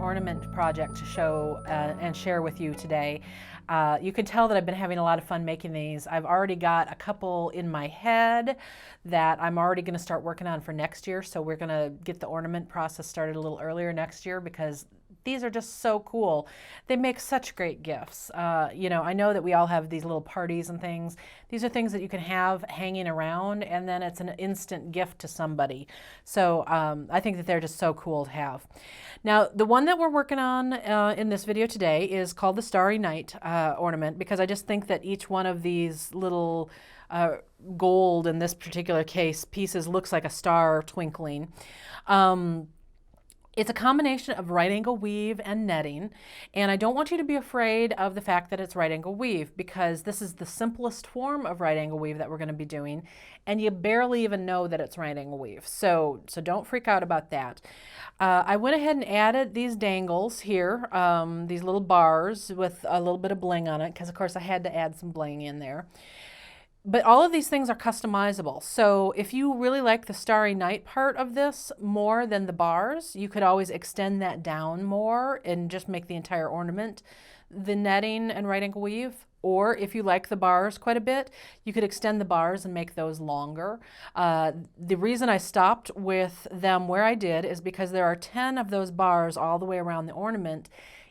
ornament project to show and share with you today. You can tell that I've been having a lot of fun making these. I've already got a couple in my head that I'm already going to start working on for next year. So we're going to get the ornament process started a little earlier next year because these are just so cool. They make such great gifts. You know, I know that we all have these little parties and things. These are things that you can have hanging around, and then it's an instant gift to somebody. So I think that they're just so cool to have. Now, the one that we're working on in this video today is called the Starry Night ornament, because I just think that each one of these little gold, in this particular case, pieces looks like a star twinkling. It's a combination of right angle weave and netting, and I don't want you to be afraid of the fact that it's right angle weave, because this is the simplest form of right angle weave that we're going to be doing, and you barely even know that it's right angle weave. So don't freak out about that. I went ahead and added these dangles here, these little bars with a little bit of bling on it, because of course I had to add some bling in there. But all of these things are customizable. So if you really like the Starry Night part of this more than the bars, you could always extend that down more and just make the entire ornament the netting and right angle weave. Or if you like the bars quite a bit, you could extend the bars and make those longer. The reason I stopped with them where I did is because there are 10 of those bars all the way around the ornament.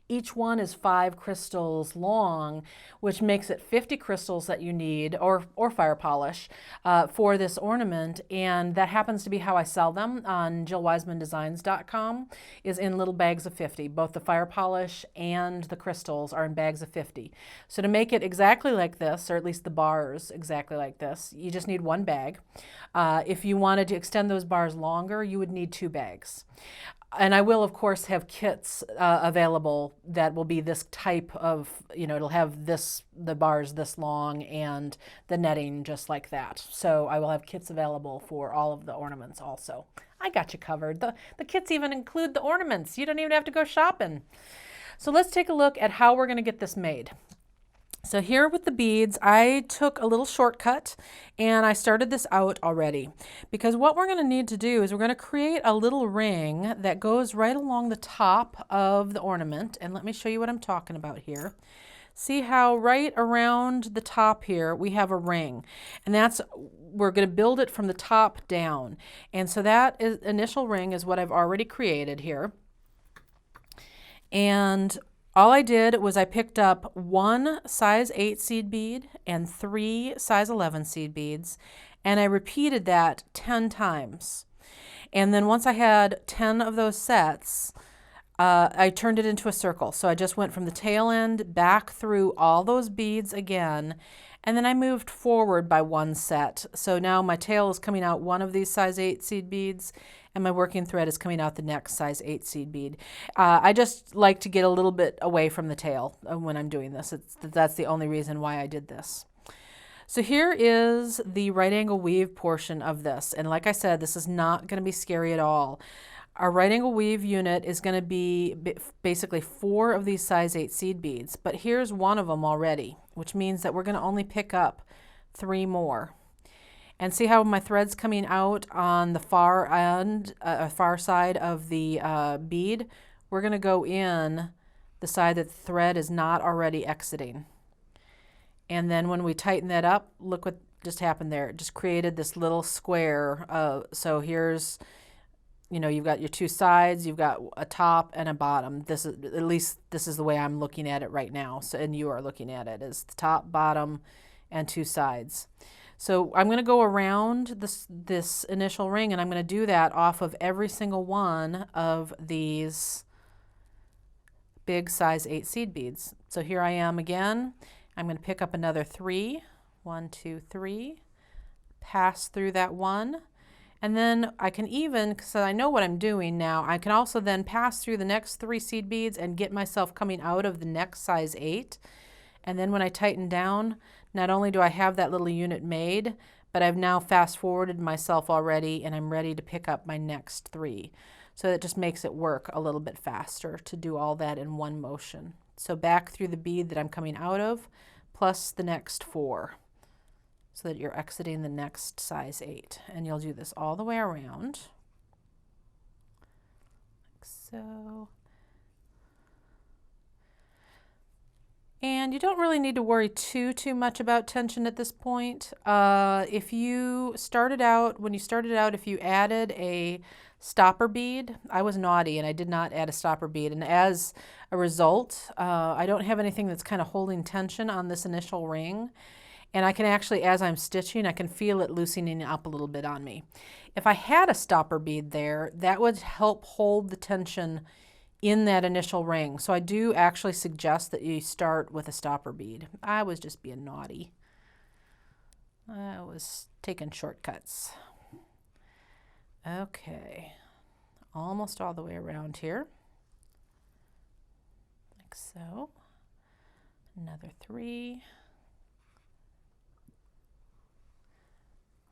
Each one is 5 crystals long, which makes it 50 crystals that you need, or fire polish, for this ornament. And that happens to be how I sell them on JillWisemanDesigns.com, is in little bags of 50. Both the fire polish and the crystals are in bags of 50. So to make it exactly like this, or at least the bars exactly like this, you just need 1 bag. If you wanted to extend those bars longer, you would need 2 bags. And I will, of course, have kits available that will be this type of, you know, it'll have the bars this long and the netting just like that. So I will have kits available for all of the ornaments also. I got you covered. The kits even include the ornaments. You don't even have to go shopping. So let's take a look at how we're going to get this made. So here with the beads, I took a little shortcut and I started this out already, because what we're going to need to do is we're going to create a little ring that goes right along the top of the ornament. And let me show you what I'm talking about here. See how right around the top here we have a ring, and we're going to build it from the top down. And so that initial ring is what I've already created here. And all I did was I picked up 1 size 8 seed bead and 3 size 11 seed beads, and I repeated that 10 times. And then once I had 10 of those sets, I turned it into a circle. So I just went from the tail end back through all those beads again, and then I moved forward by 1 set. So now my tail is coming out 1 of these size 8 seed beads, and my working thread is coming out the next size 8 seed bead. I just like to get a little bit away from the tail when I'm doing this. That's the only reason why I did this. So here is the right angle weave portion of this. And like I said, this is not going to be scary at all. Our right angle weave unit is going to be basically 4 of these size 8 seed beads, but here's 1 of them already, which means that we're going to only pick up 3 more. And see how my thread's coming out on the far end, far side of the bead? We're going to go in the side that the thread is not already exiting. And then when we tighten that up, look what just happened there. It just created this little square. So here's, you know, you've got your 2 sides, you've got a top and a bottom. This is, at least this is the way I'm looking at it right now. So, and you are looking at it as the top, bottom, and 2 sides. So I'm going to go around this initial ring, and I'm going to do that off of every single one of these big size 8 seed beads. So here I am again. I'm going to pick up another 3. 1, 2, 3. Pass through that 1. And then I can even, because I know what I'm doing now, I can also then pass through the next 3 seed beads and get myself coming out of the next size 8. And then when I tighten down, not only do I have that little unit made, but I've now fast forwarded myself already, and I'm ready to pick up my next 3. So it just makes it work a little bit faster to do all that in one motion. So back through the bead that I'm coming out of, plus the next 4, so that you're exiting the next size 8. And you'll do this all the way around, like so. And you don't really need to worry too much about tension at this point. If you started out, when you started out, if you added a stopper bead, I was naughty and I did not add a stopper bead. And as a result, I don't have anything that's kind of holding tension on this initial ring. And I can actually, as I'm stitching, I can feel it loosening up a little bit on me. If I had a stopper bead there, that would help hold the tension in that initial ring. So I do actually suggest that you start with a stopper bead. I was just being naughty. I was taking shortcuts. Okay, almost all the way around here, like so. Another 3.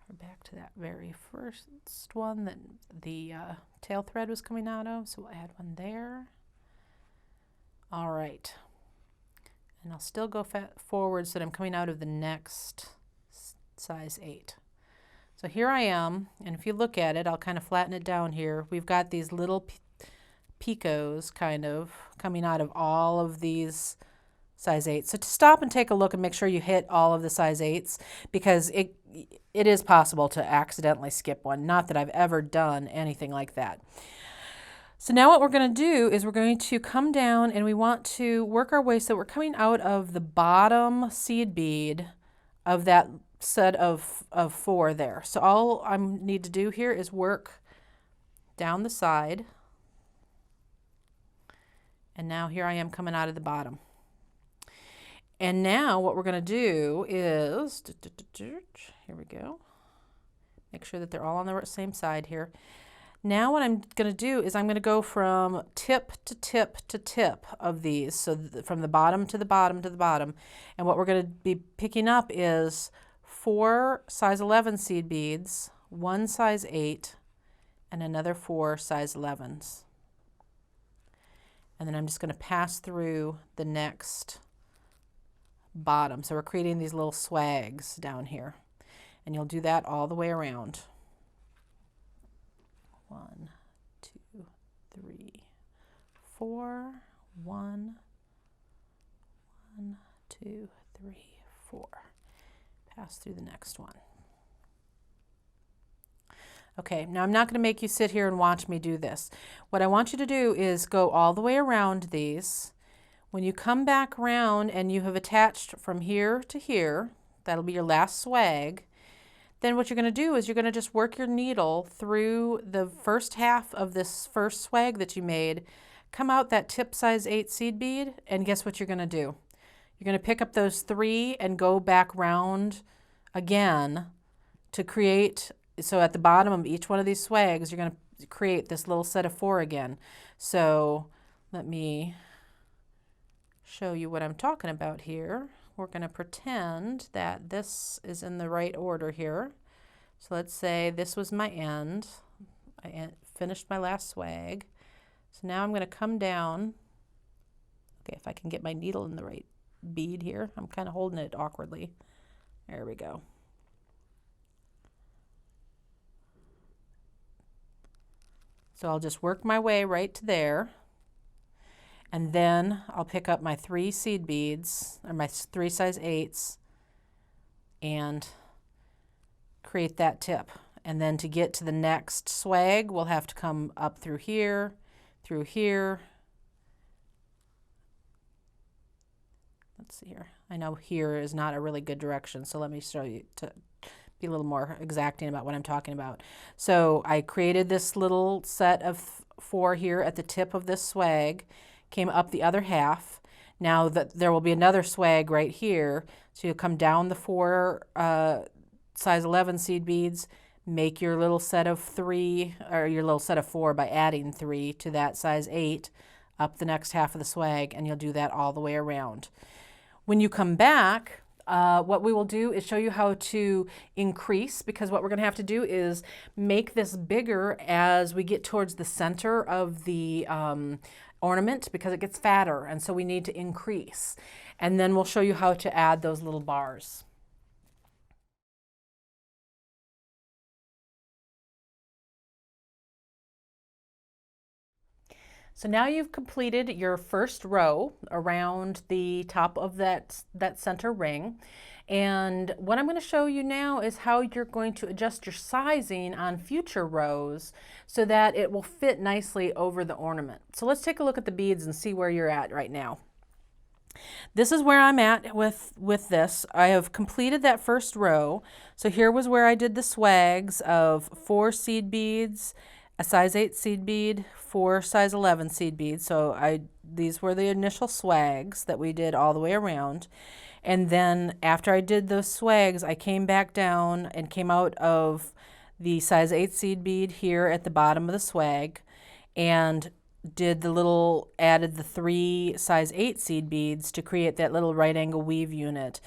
We're back to that very first one that the tail thread was coming out of, so we'll add one there. All right, and I'll still go forward so that I'm coming out of the next size 8. So here I am, and if you look at it, I'll kind of flatten it down here. We've got these little picots kind of coming out of all of these size 8s. So to stop and take a look and make sure you hit all of the size 8s, because it is possible to accidentally skip one. Not that I've ever done anything like that. So now what we're going to do is we're going to come down and we want to work our way so we're coming out of the bottom seed bead of that set of 4 there. So all I need to do here is work down the side. And now here I am coming out of the bottom. And now what we're going to do is, here we go, make sure that they're all on the same side here. Now what I'm going to do is I'm going to go from tip to tip to tip of these, so from the bottom to the bottom to the bottom. And what we're going to be picking up is 4 size 11 seed beads, 1 size 8, and another 4 size 11s. And then I'm just going to pass through the next bottom. So we're creating these little swags down here. And you'll do that all the way around. 1, 2, 3, 4. 1, 2, 3, 4. Pass through the next one. Okay, now I'm not going to make you sit here and watch me do this. What I want you to do is go all the way around these. When you come back around and you have attached from here to here, that'll be your last swag, then what you're going to do is you're going to just work your needle through the first half of this first swag that you made, come out that tip size 8 seed bead, and guess what you're going to do? You're going to pick up those 3 and go back round again to create. So at the bottom of each one of these swags, you're going to create this little set of 4 again. So let me show you what I'm talking about here. We're going to pretend that this is in the right order here. So let's say this was my end. I finished my last swag. So now I'm going to come down. Okay, if I can get my needle in the right bead here. I'm kind of holding it awkwardly. There we go. So I'll just work my way right to there. And then I'll pick up my 3 seed beads, or my 3 size 8s, and create that tip. And then to get to the next swag, we'll have to come up through here, through here. Let's see here. I know here is not a really good direction, so let me show you to be a little more exacting about what I'm talking about. So I created this little set of 4 here at the tip of this swag, came up the other half. Now that there will be another swag right here, so you'll come down the 4 size 11 seed beads, make your little set of 3, or your little set of 4 by adding 3 to that size 8, up the next half of the swag, and you'll do that all the way around. When you come back, what we will do is show you how to increase, because what we're going to have to do is make this bigger as we get towards the center of the ornament, because it gets fatter, and so we need to increase. And then we'll show you how to add those little bars. So now you've completed your first row around the top of that center ring. And what I'm going to show you now is how you're going to adjust your sizing on future rows so that it will fit nicely over the ornament. So let's take a look at the beads and see where you're at right now. This is where I'm at with this. I have completed that first row. So here was where I did the swags of 4 seed beads, a size 8 seed bead, 4 size 11 seed beads. So these were the initial swags that we did all the way around. And then after I did those swags, I came back down and came out of the size 8 seed bead here at the bottom of the swag and added the 3 size 8 seed beads to create that little right angle weave unit.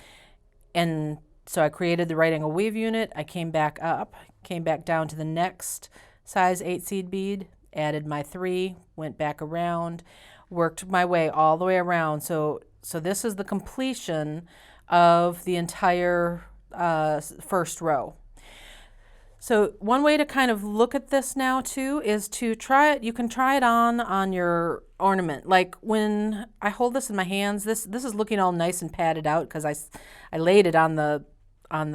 And so I created the right angle weave unit. I came back up, came back down to the next size 8 seed bead, added my 3, went back around, worked my way all the way around. So this is the completion of the entire first row. So one way to kind of look at this now too is to try it. You can try it on your ornament. Like when I hold this in my hands, this is looking all nice and padded out because I laid it on the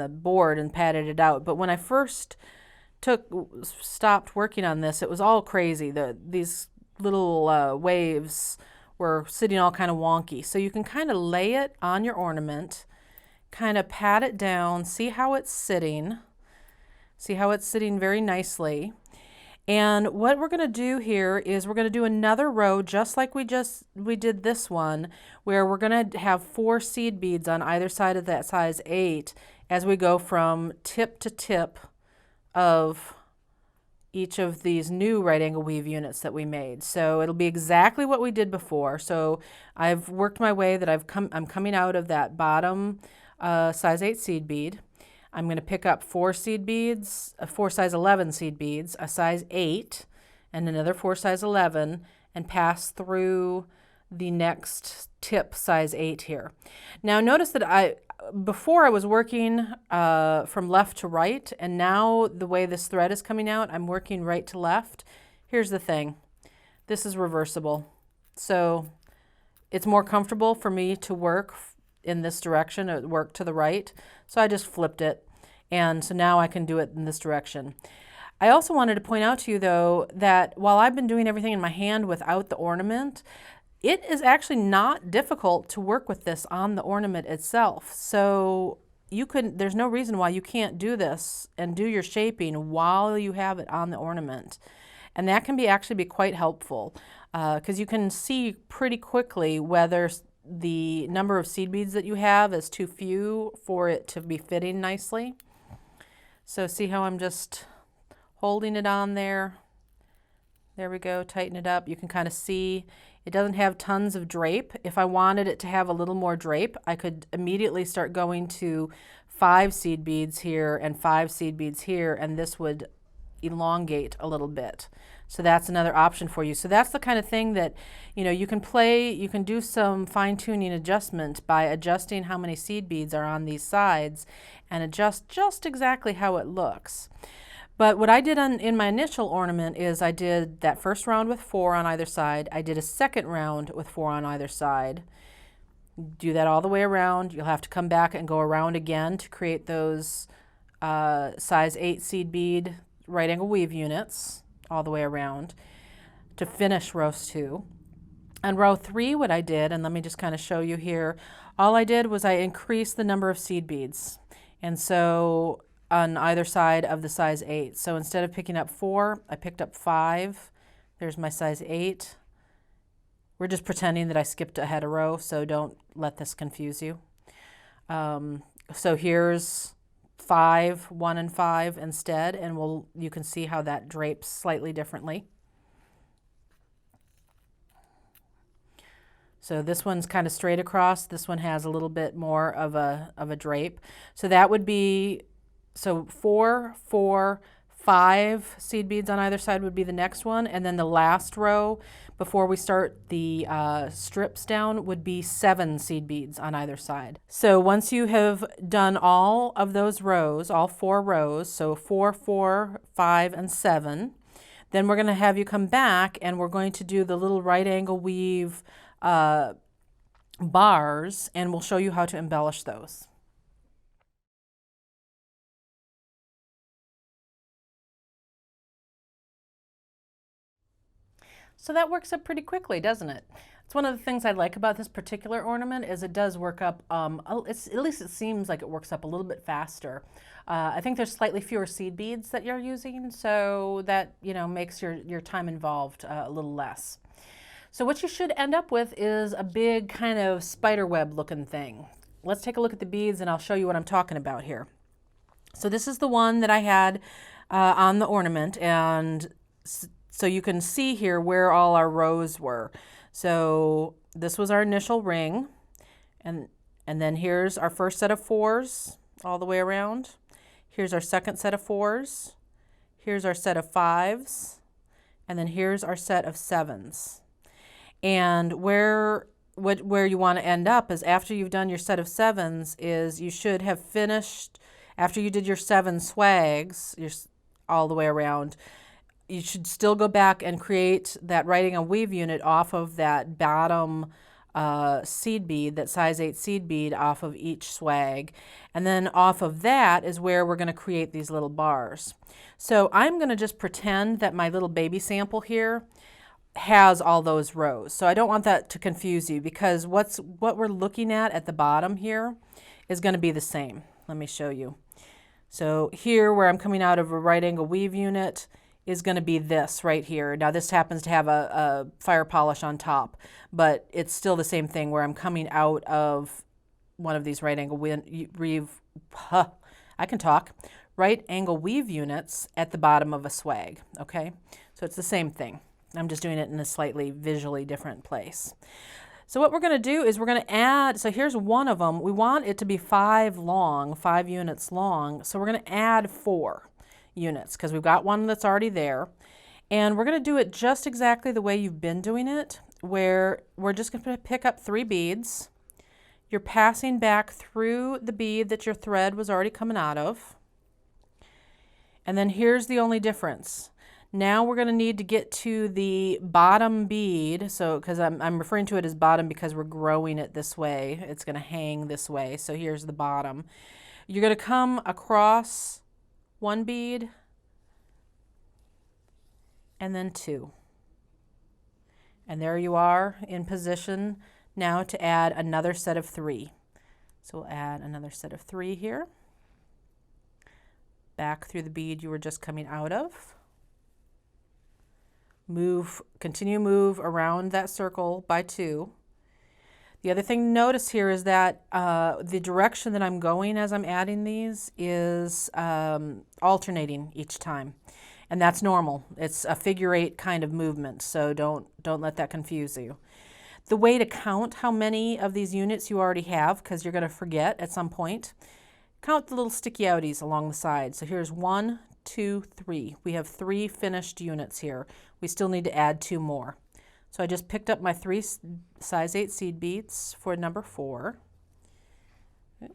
board and padded it out. But when I first stopped working on this, it was all crazy. These little waves were sitting all kind of wonky. So you can kind of lay it on your ornament, kind of pat it down, see how it's sitting. See how it's sitting very nicely. And what we're going to do here is we're going to do another row just like we did this one, where we're going to have 4 seed beads on either side of that size 8 as we go from tip to tip of each of these new right angle weave units that we made. So it'll be exactly what we did before. So I've worked my way that I'm coming out of that bottom size 8 seed bead. I'm going to pick up 4 seed beads, 4 size 11 seed beads, a size 8, and another 4 size 11, and pass through the next tip size 8 here. Now notice that before I was working from left to right, and now the way this thread is coming out, I'm working right to left. Here's the thing. This is reversible. So it's more comfortable for me to work in this direction, or work to the right. So I just flipped it. And so now I can do it in this direction. I also wanted to point out to you though, that while I've been doing everything in my hand without the ornament, it is actually not difficult to work with this on the ornament itself. So there's no reason why you can't do this and do your shaping while you have it on the ornament. And that can actually be quite helpful because you can see pretty quickly whether the number of seed beads that you have is too few for it to be fitting nicely. So see how I'm just holding it on there. There we go, tighten it up. You can kind of see it doesn't have tons of drape. If I wanted it to have a little more drape, I could immediately start going to 5 seed beads here and 5 seed beads here, and this would elongate a little bit. So that's another option for you. So that's the kind of thing that, you can do some fine-tuning adjustment by adjusting how many seed beads are on these sides and adjust just exactly how it looks. But what I did in my initial ornament is I did that first round with 4 on either side. I did a second round with 4 on either side. Do that all the way around. You'll have to come back and go around again to create those size 8 seed bead right angle weave units all the way around to finish row 2. On row 3, what I did, and let me just kind of show you here, all I did was I increased the number of seed beads. And so on either side of the size 8. So instead of picking up 4, I picked up 5. There's my size 8. We're just pretending that I skipped ahead a row, so don't let this confuse you. So here's 5, 1 and 5 instead, and you can see how that drapes slightly differently. So this one's kind of straight across. This one has a little bit more of a drape. So that would be 4, 4, 5 seed beads on either side would be the next one, and then the last row before we start the strips down would be 7 seed beads on either side. So once you have done all of those rows, all 4 rows, so 4, 4, 5, and 7, Then we're going to have you come back and we're going to do the little right angle weave bars, and we'll show you how to embellish those. So that works up pretty quickly, doesn't it? It's one of the things I like about this particular ornament is it does work up, at least it seems like it works up a little bit faster. I think there's slightly fewer seed beads that you're using, so that, you know, makes your time involved a little less. So what you should end up with is a big kind of spider web looking thing. Let's take a look at the beads and I'll show you what I'm talking about here. So this is the one that I had on the ornament, and so you can see here where all our rows were. So this was our initial ring, and then here's our first set of 4s all the way around. Here's our second set of 4s. Here's our set of 5s, and then here's our set of 7s. And where you want to end up is after you've done your set of 7s is you should have finished, after you did your 7 swags all the way around, you should still go back and create that writing a weave unit off of that bottom seed bead, that size 8 seed bead off of each swag. And then off of that is where we're going to create these little bars. So I'm going to just pretend that my little baby sample here has all those rows. So I don't want that to confuse you, because what we're looking at the bottom here is going to be the same. Let me show you. So here where I'm coming out of a right angle weave unit is going to be this right here. Now this happens to have a fire polish on top, but it's still the same thing where I'm coming out of one of these right angle right angle weave units at the bottom of a swag. Okay, so it's the same thing. I'm just doing it in a slightly visually different place. So what we're going to do is we're going to add, so here's one of them. We want it to be 5 units long. So we're going to add 4 units because we've got one that's already there. And we're going to do it just exactly the way you've been doing it, where we're just going to pick up 3 beads. You're passing back through the bead that your thread was already coming out of. And then here's the only difference. Now we're going to need to get to the bottom bead, so because I'm referring to it as bottom because we're growing it this way. It's going to hang this way. So here's the bottom. You're going to come across 1 bead and then 2. And there you are in position now to add another set of 3. So we'll add another set of 3 here. Back through the bead you were just coming out of. Continue move around that circle by 2. The other thing to notice here is that the direction that I'm going as I'm adding these is alternating each time. And that's normal. It's a figure 8 kind of movement, so don't let that confuse you. The way to count how many of these units you already have, because you're going to forget at some point, count the little sticky outies along the side. So here's 1, 2, 3. We have 3 finished units here. We still need to add 2 more. So I just picked up my 3 size 8 seed beads for number 4. There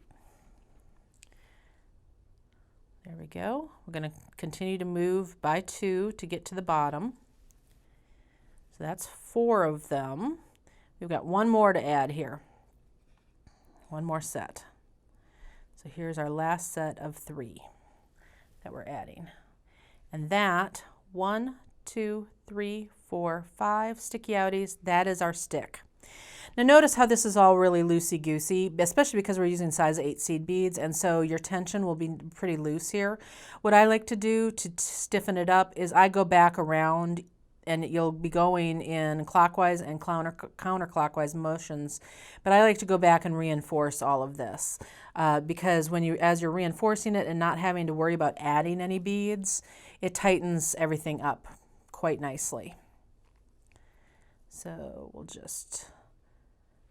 we go. We're going to continue to move by 2 to get to the bottom. So that's 4 of them. We've got 1 more to add here. 1 more set. So here's our last set of 3 that we're adding. And that 1, 2, 3, 4, 5 sticky outies, that is our stick. Now notice how this is all really loosey-goosey, especially because we're using size 8 seed beads, and so your tension will be pretty loose here. What I like to do to stiffen it up is I go back around, and you'll be going in clockwise and counterclockwise motions, but I like to go back and reinforce all of this because as you're reinforcing it and not having to worry about adding any beads, it tightens everything up quite nicely. So we'll just,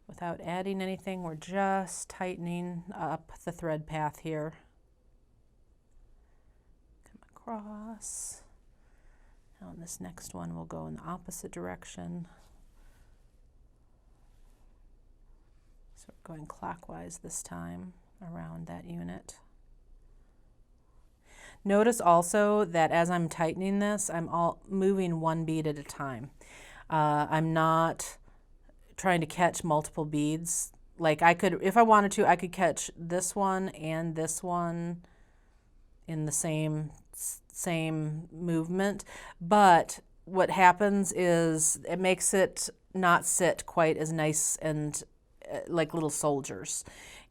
without adding anything, we're just tightening up the thread path here. Come across. Now in this next one, we'll go in the opposite direction. So we're going clockwise this time around that unit. Notice also that as I'm tightening this, I'm all moving one bead at a time. I'm not trying to catch multiple beads. Like I could, if I wanted to, I could catch this one and this one in the same movement, but what happens is it makes it not sit quite as nice and like little soldiers.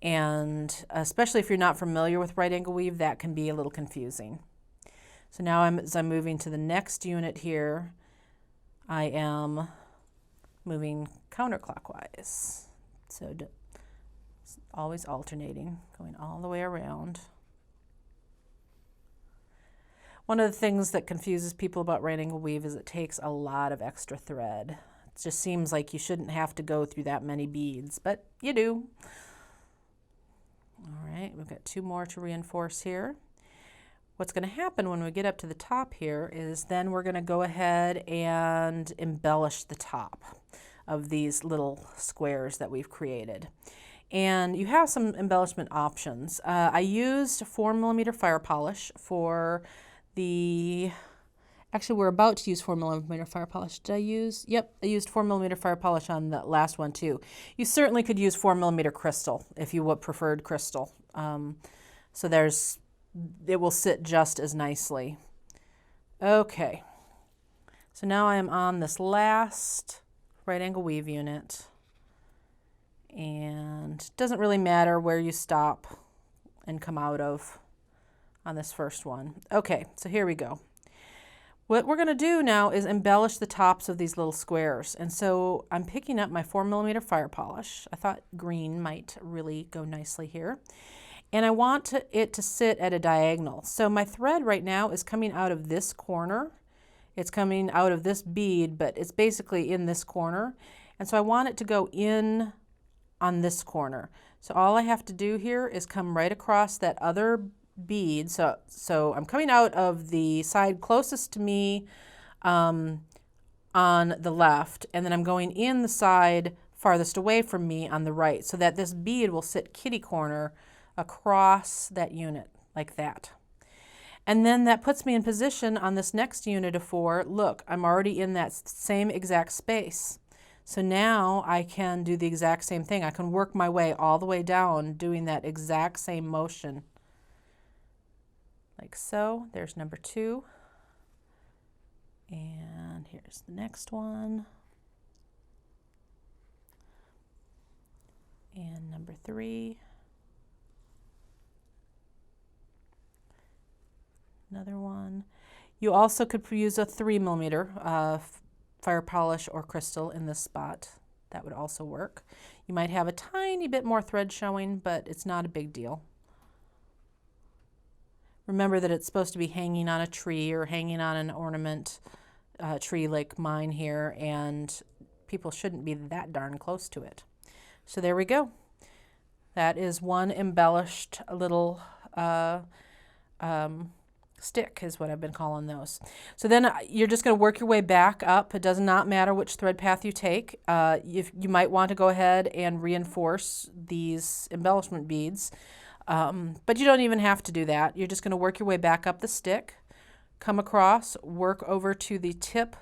And especially if you're not familiar with right angle weave, that can be a little confusing. So now as I'm moving to the next unit here, I am moving counterclockwise. So always alternating, going all the way around. One of the things that confuses people about right angle weave is it takes a lot of extra thread. It just seems like you shouldn't have to go through that many beads, but you do. All right, we've got 2 more to reinforce here. What's going to happen when we get up to the top here is then we're going to go ahead and embellish the top of these little squares that we've created. And you have some embellishment options. I used 4mm fire polish for actually we're about to use 4mm fire polish. Did I use? Yep, I used 4mm fire polish on the last one too. You certainly could use 4mm crystal if you would preferred crystal. So it will sit just as nicely. Okay, so now I am on this last right angle weave unit, and it doesn't really matter where you stop and come out of on this first one. Okay, so here we go. What we're going to do now is embellish the tops of these little squares. And so I'm picking up my 4mm fire polish. I thought green might really go nicely here. And I want it to sit at a diagonal. So my thread right now is coming out of this corner. It's coming out of this bead, but it's basically in this corner. And so I want it to go in on this corner. So all I have to do here is come right across that other bead. So I'm coming out of the side closest to me on the left, and then I'm going in the side farthest away from me on the right, so that this bead will sit kitty corner across that unit like that. And then that puts me in position on this next unit of 4. Look, I'm already in that same exact space. So now I can do the exact same thing. I can work my way all the way down doing that exact same motion. Like so. There's number 2. And here's the next one. And number 3. Another one. You also could use a 3mm fire polish or crystal in this spot. That would also work. You might have a tiny bit more thread showing, but it's not a big deal. Remember that it's supposed to be hanging on a tree or hanging on an ornament tree like mine here, and people shouldn't be that darn close to it. So there we go. That is one embellished little stick is what I've been calling those. So then you're just going to work your way back up. It does not matter which thread path you take. You might want to go ahead and reinforce these embellishment beads. But you don't even have to do that. You're just going to work your way back up the stick, come across, work over to the tip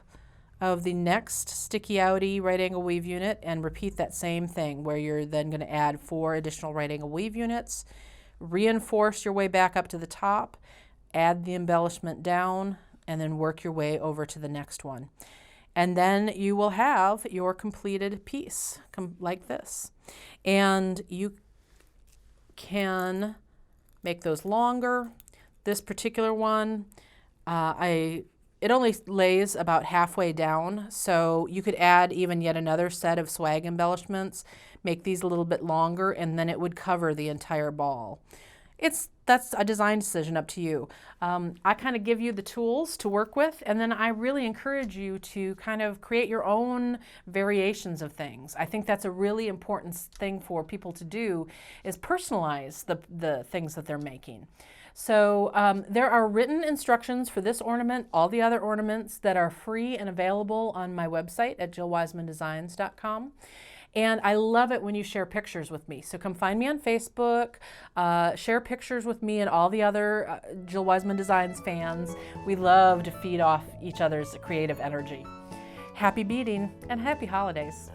of the next sticky outy right angle weave unit, and repeat that same thing where you're then going to add 4 additional right angle weave units, reinforce your way back up to the top, add the embellishment down, and then work your way over to the next one. And then you will have your completed piece like this. And you can make those longer. This particular one, it only lays about halfway down, so you could add even yet another set of swag embellishments, make these a little bit longer, and then it would cover the entire ball. That's a design decision, up to you. I kind of give you the tools to work with, and then I really encourage you to kind of create your own variations of things. I think that's a really important thing for people to do, is personalize the things that they're making. So there are written instructions for this ornament, all the other ornaments, that are free and available on my website at jillwisemandesigns.com. And I love it when you share pictures with me. So come find me on Facebook, share pictures with me and all the other Jill Wiseman Designs fans. We love to feed off each other's creative energy. Happy beading and happy holidays.